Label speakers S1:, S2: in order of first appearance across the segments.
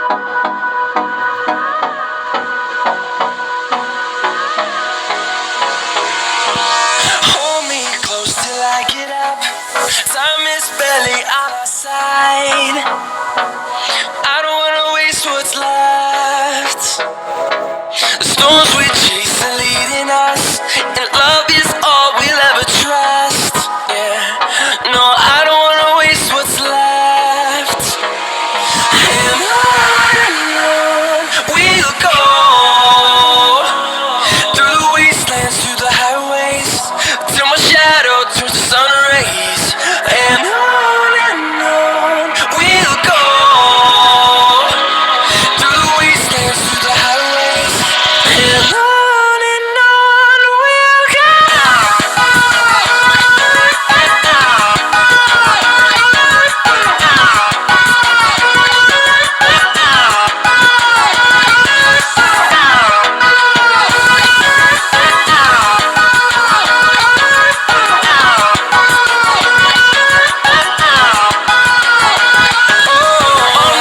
S1: Hold me close till I get up. Time is barely on our side. I don't wanna waste what's left. The storms we chase are leading us, and love is all we'll ever trust. Yeah, no, I don't wanna waste what's left. And on we'll go, through the wastelands, through the highways, till my shadow turns to sun rays. And on we'll go, through the wastelands, through the highways. And on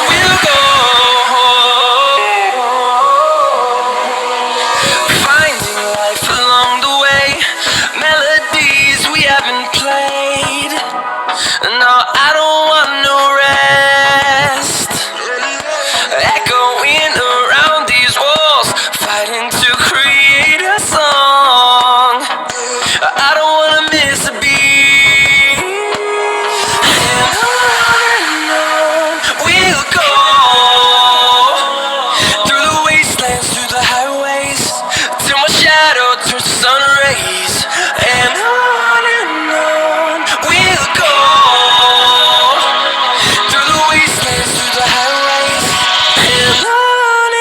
S1: we'll go. Finding life along the way, melodies we haven't played. No, I don't want no rest. Echoing around these walls, fighting to create a song. I don't wanna miss a beat. And on we'll go, through the wastelands, through the highways, till my shadow turns to sun rays. And on we'll go, through the wastelands, through the highways. And on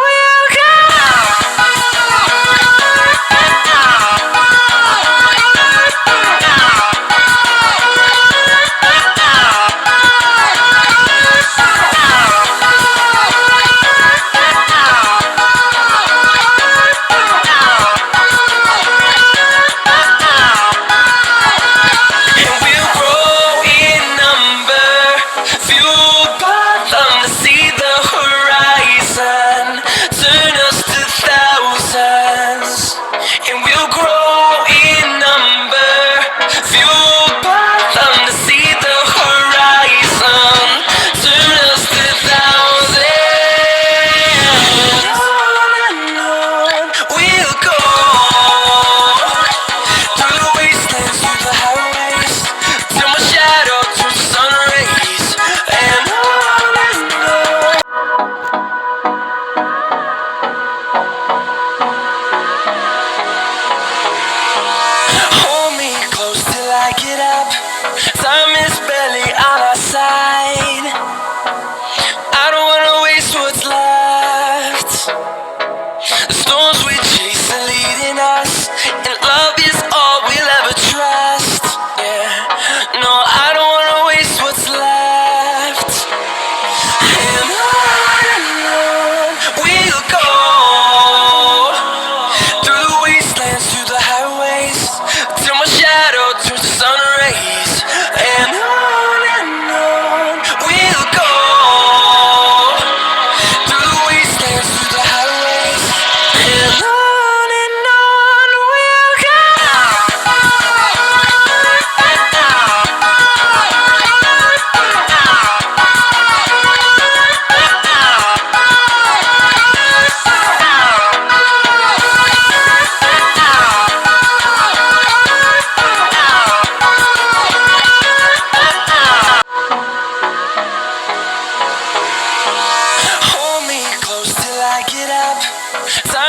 S1: we'll go. And we'll grow in number, fueled by them to see the horizon, turn us to thousands. And we'll grow in number, fueled by them to see the horizon, turn us to thousands. On we'll go, through the wastelands, through the highways, till my shadow turns to sun rays. And on. Hold me close till I get up. Time is barely on our side. I don't wanna waste what's left. The storms we chase are leading us, and love is all we'll ever trust. Yeah, no, I don't wanna waste what's left. And on we'll go, through the wastelands, through the highways. And on we'll go. Time is barely on our side. I don't wanna waste what's left. The storms we chase are leading us, and love is all we'll ever trust. Yeah, no, I don't wanna waste what's left. And on we'll go, through the wastelands, through the highways, till my shadow turns to sun rays. And on we'll go, through the wastelands, through the highways. And on we'll go. Hold me close till I get up. Time